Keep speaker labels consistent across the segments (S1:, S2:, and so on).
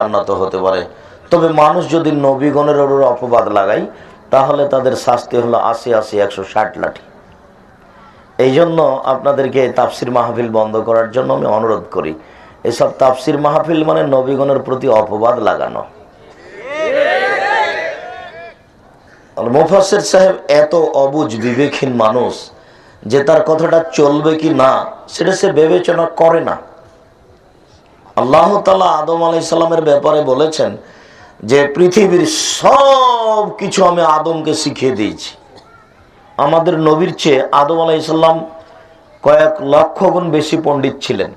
S1: জান্নাত হতে পারে। তবে মানুষ যদি নবীগণের উপর অপবাদ লাগায় তাহলে তাদের শাস্তি হলো ৮০ ১৬০ লাঠি। এই জন্য আপনাদেরকে তাফসির মাহফিল বন্ধ করার জন্য আমি অনুরোধ করি। এসব তাফসির মাহফিল মানে নবীগণের প্রতি অপবাদ লাগানো। মুফাসসির সাহেব এত অবুঝ বিবেকহীন মানুষ যে তার কথাটা চলবে কি না সেটা সে বিবেচনা করে না। আল্লাহ তাআলা আদম আলাইহিস সালামের ব্যাপারে বলেছেন যে পৃথিবীর সব কিছু আমি আদমকে শিখিয়ে দিয়েছি। আমাদের নবীর চেয়ে আদম আলাইহিস সালাম কয়েক লক্ষ গুণ বেশি পণ্ডিত ছিলেন।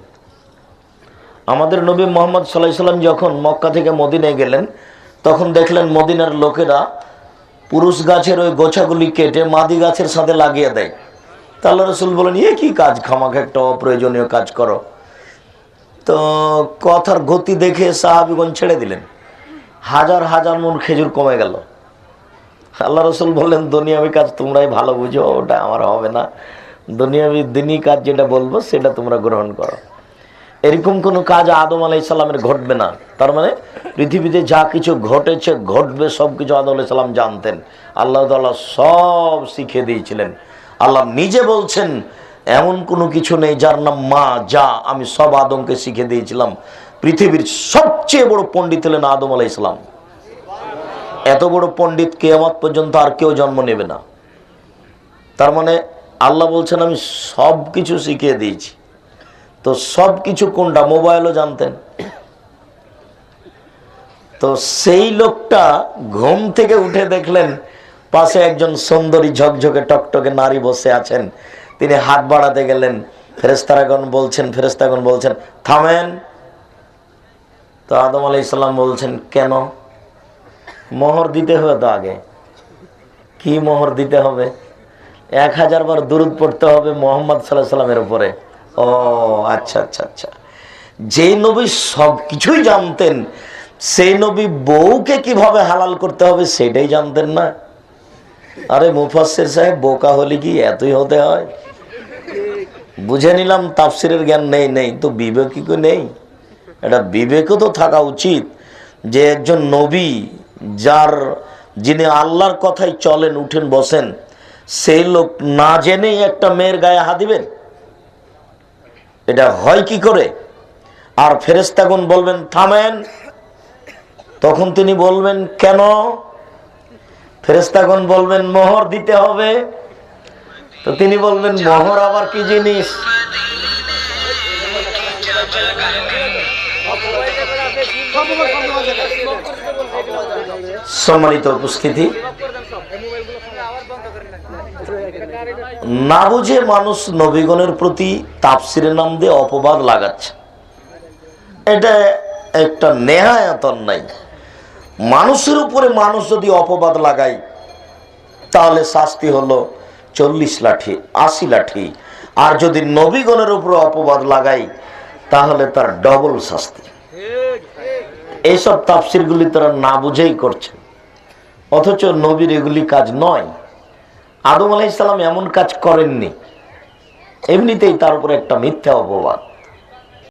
S1: আমাদের নবী মুহাম্মদ সাল্লাল্লাহু আলাইহি সাল্লাম যখন মক্কা থেকে মদিনায় গেলেন তখন দেখলেন মদিনার লোকেরা পুরুষ গাছের ওই গোছাগুলি কেটে মাদি গাছের সাথে লাগিয়ে দেয়। তা আল্লাহ রাসূল বলেন, এ কি কাজ, খামাখা একটা অপ্রয়োজনীয় কাজ করো। তো কথার গতি দেখে সাহাবীগণ ছেড়ে দিলেন। হাজার হাজার মন খেজুর কমে গেল। আল্লাহ রাসূল বললেন, দুনিয়াবি কাজ তোমরাই ভালো বুঝো, ওটা আমার হবে না। দুনিয়াবি দিনী কাজ যেটা বলবো সেটা তোমরা গ্রহণ করো। এরকম কোনো কাজ আদম আলাইহিস সালামের ঘটবে না। তার মানে পৃথিবীতে যা কিছু ঘটেছে ঘটবে সব কিছু আদম আলাইহিস সালাম জানতেন। আল্লাহ তাআলা সব শিখিয়ে দিয়েছিলেন। আল্লাহ নিজে বলছেন এমন কোনো কিছু নেই যার নাম মা, যা আমি সব আদমকে শিখিয়ে দিয়েছিলাম। পৃথিবীর সবচেয়ে বড় পণ্ডিত হলেন আদম আলাইহিস সালাম। এত বড় পণ্ডিত কিয়ামত পর্যন্ত আর কেউ জন্ম নেবে না। তার মানে আল্লাহ বলছেন আমি সব কিছু শিখিয়ে দিয়েছি। তো সব কিছু কোনটা? মোবাইলও জানতেন। তো সেই লোকটা ঘুম থেকে উঠে দেখলেন পাশে একজন সুন্দরী ঝকঝকে টকটকে নারী বসে আছেন। তিনি হাত বাড়াতে গেলেন, ফেরেশতাগণ বলছেন থামেন। তো আদম আলাইহিস সালাম বলছেন, কেন? মোহর দিতে হবে তো আগে। কি মোহর দিতে হবে? ১০০০ বার দুরূদ পড়তে হবে মুহাম্মদ সাল্লাল্লাহু আলাইহি সাল্লামের উপরে। ও আচ্ছা আচ্ছা আচ্ছা। যে নবী সব কিছুই জানতেন সেই নবী বউকে কিভাবে হালাল করতে হবে সেটাই জানতেন না। আরে মুফাসসির সাহেব বোকা হলে কি এতই হতে হয়? বুঝে নিলাম তাফসিরের জ্ঞান নেই তো বিবেক কি নেই? এটা বিবেকও তো থাকা উচিত যে একজন নবী যিনি আল্লাহর কথাই চলেন উঠেন বসেন, সেই লোক না জেনেই একটা মেয়ের গায়ে হাত দিবেন? এটা হয় কি করে? আর ফেরেশতাগণ বলবেন থামেন। তখন তিনি বলবেন কেন? ফেরেশতাগণ বলবেন মোহর দিতে হবে। তো তিনি বলবেন মোহর আবার কি জিনিস? সম্মানিত উপস্থিতি, না বুঝে মানুষ নবীগণের প্রতি তাফসিরের নাম দিয়ে অপবাদ লাগাচ্ছে। এটা একটা নেহায়াত অন্যায়। মানুষের উপরে মানুষ যদি অপবাদ লাগায় তাহলে শাস্তি হলো ৪০ লাঠি ৮০ লাঠি। আর যদি নবীগণের উপরে অপবাদ লাগায় তাহলে তার ডবল শাস্তি। এইসব তাফসিরগুলি তারা না বুঝেই করছে, অথচ নবীর এগুলি কাজ নয়। আদম আলাইহিস সালাম এমন কাজ করেননি, এমনিতেই তার উপরে একটা মিথ্যা অপবাদ।